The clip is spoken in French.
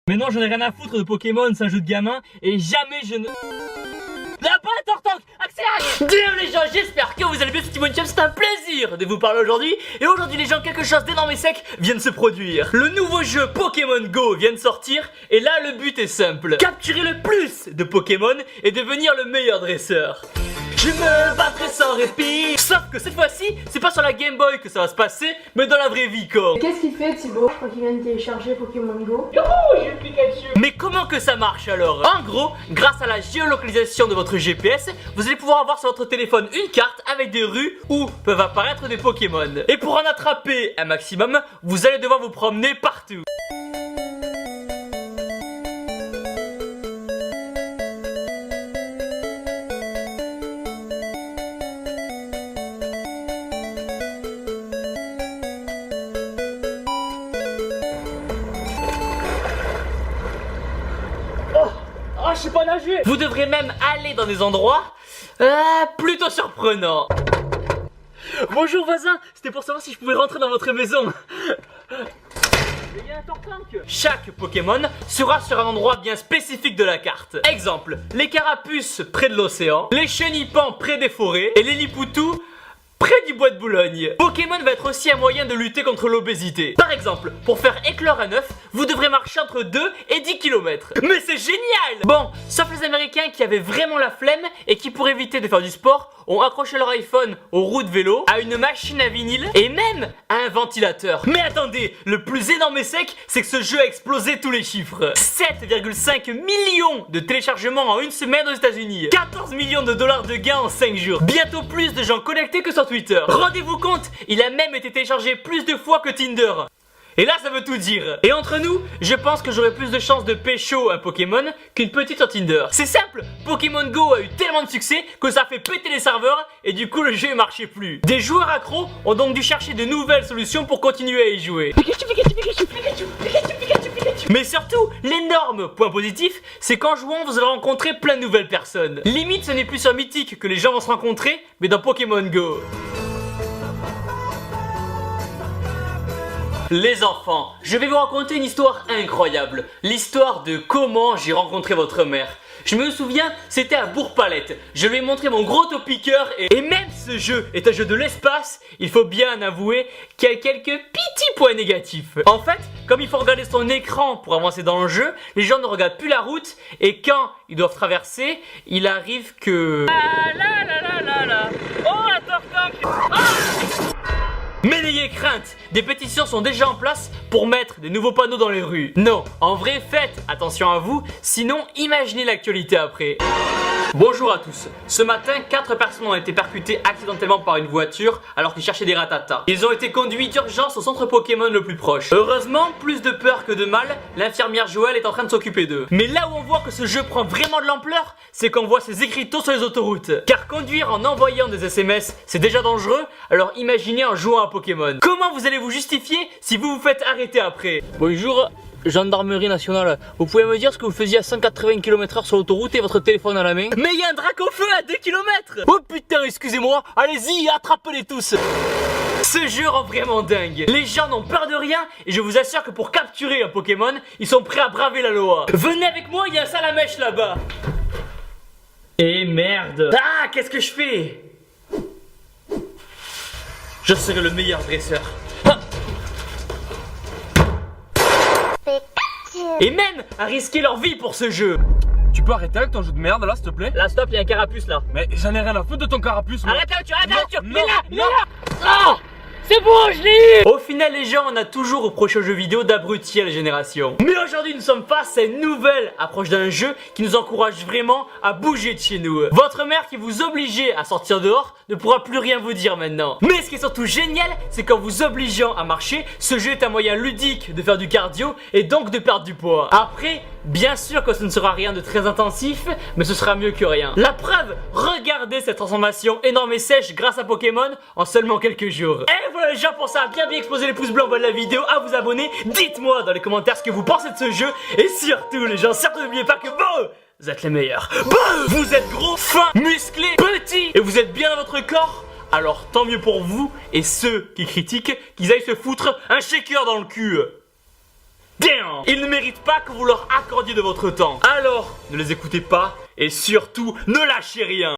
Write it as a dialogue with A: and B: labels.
A: Mais non, j'en ai rien à foutre de Pokémon, c'est un jeu de gamin. Et jamais je ne... Là-bas, Tortank, accélère. Bien les gens, j'espère que vous allez bien, c'est Timon Chef, c'est un plaisir de vous parler aujourd'hui. Et aujourd'hui les gens, quelque chose d'énorme et sec vient de se produire. Le nouveau jeu Pokémon Go vient de sortir. Et là le but est simple, capturer le plus de Pokémon et devenir le meilleur dresseur. Je me battrai sans répit. Sauf que cette fois-ci, c'est pas sur la Game Boy que ça va se passer, mais dans la vraie vie quoi.
B: Qu'est-ce qu'il fait Thibaut quand il vient de télécharger Pokémon Go?
A: Oh, j'ai le Pikachu. Mais comment que ça marche alors? En gros, grâce à la géolocalisation de votre GPS, vous allez pouvoir avoir sur votre téléphone une carte avec des rues où peuvent apparaître des Pokémon. Et pour en attraper un maximum, vous allez devoir vous promener partout. Oh, je sais pas nager. Vous devrez même aller dans des endroits plutôt surprenants. Bonjour voisin, c'était pour savoir si je pouvais rentrer dans votre maison. Il y a un Tortank. Chaque Pokémon sera sur un endroit bien spécifique de la carte. Exemple, les carapuces près de l'océan, les chenipans près des forêts et les lipoutous près du bois de Boulogne. Pokémon va être aussi un moyen de lutter contre l'obésité. Par exemple, pour faire éclore un œuf, vous devrez marcher entre 2 et 10 km. Mais c'est génial! Bon, sauf les Américains qui avaient vraiment la flemme et qui, pour éviter de faire du sport, ont accroché leur iPhone aux roues de vélo, à une machine à vinyle et même à un ventilateur. Mais attendez, le plus énorme et sec, c'est que ce jeu a explosé tous les chiffres. 7,5 millions de téléchargements en une semaine aux États-Unis. 14 millions de dollars de gains en 5 jours. Bientôt plus de gens connectés que sur Twitter. Rendez-vous compte, il a même été téléchargé plus de fois que Tinder. Et là ça veut tout dire. Et entre nous, je pense que j'aurais plus de chances de pécho un Pokémon qu'une petite sur Tinder. C'est simple, Pokémon Go a eu tellement de succès que ça a fait péter les serveurs et du coup le jeu ne marchait plus. Des joueurs accros ont donc dû chercher de nouvelles solutions pour continuer à y jouer. Mais surtout, l'énorme point positif, c'est qu'en jouant, vous allez rencontrer plein de nouvelles personnes. Limite, ce n'est plus sur Mythique que les gens vont se rencontrer, mais dans Pokémon Go. Les enfants, je vais vous raconter une histoire incroyable. L'histoire de comment j'ai rencontré votre mère. Je me souviens, c'était à Bourg-Palette. Je lui ai montré mon gros topiqueur et même ce jeu est un jeu de l'espace, il faut bien avouer qu'il y a quelques petits points négatifs. En fait, comme il faut regarder son écran pour avancer dans le jeu, les gens ne regardent plus la route et quand ils doivent traverser, il arrive que... Oh, un Tortank. Mais n'ayez crainte, des pétitions sont déjà en place pour mettre des nouveaux panneaux dans les rues. Non, en vrai faites attention à vous, sinon imaginez l'actualité après. Bonjour à tous. Ce matin, 4 personnes ont été percutées accidentellement par une voiture alors qu'ils cherchaient des ratatas. Ils ont été conduits d'urgence au centre Pokémon le plus proche. Heureusement, plus de peur que de mal, l'infirmière Joël est en train de s'occuper d'eux. Mais là où on voit que ce jeu prend vraiment de l'ampleur, c'est qu'on voit ces écriteaux sur les autoroutes. Car conduire en envoyant des SMS, c'est déjà dangereux, alors imaginez en jouant à Pokémon. Comment vous allez vous justifier si vous vous faites arrêter après? Bonjour. Gendarmerie nationale, vous pouvez me dire ce que vous faisiez à 180 km/h sur l'autoroute et votre téléphone à la main? Mais il y a un drac au feu à 2 km. Oh putain, excusez-moi, allez-y, attrapez-les tous. Ce jeu rend vraiment dingue. Les gens n'ont peur de rien et je vous assure que pour capturer un Pokémon, ils sont prêts à braver la loi. Venez avec moi, il y a un salamèche là-bas. Et merde. Ah, qu'est-ce que je fais? Je serai le meilleur dresseur. Ah. Et même à risquer leur vie pour ce jeu.
C: Tu peux arrêter avec ton jeu de merde là s'il te plaît?
A: Là stop, il y a un carapuce là.
C: Mais j'en ai rien à foutre de ton carapuce moi.
A: Arrête la voiture, arrête la voiture.
C: Non,
A: Il est là, il est
C: non.
A: là. Oh, c'est bon, je l'ai eu. Au final les gens, on a toujours reproché aux jeux vidéo d'abrutir les générations. Mais aujourd'hui nous sommes face à une nouvelle approche d'un jeu qui nous encourage vraiment à bouger de chez nous. Votre mère qui vous obligeait à sortir dehors ne pourra plus rien vous dire maintenant. Mais ce qui est surtout génial, c'est qu'en vous obligeant à marcher, ce jeu est un moyen ludique de faire du cardio et donc de perdre du poids. Après, bien sûr que ce ne sera rien de très intensif, mais ce sera mieux que rien. La preuve, regardez cette transformation énorme et sèche grâce à Pokémon en seulement quelques jours. Et voilà les gens, pour ça, bien exploser les pouces bleus en bas de la vidéo, à vous abonner. Dites-moi dans les commentaires ce que vous pensez de ce jeu. Et surtout les gens, surtout n'oubliez pas que vous êtes les meilleurs. Vous êtes gros, fins, musclés, petits et vous êtes bien dans votre corps. Alors tant mieux pour vous et ceux qui critiquent, qu'ils aillent se foutre un shaker dans le cul. Damn! Ils ne méritent pas que vous leur accordiez de votre temps. Alors, ne les écoutez pas et surtout, ne lâchez rien.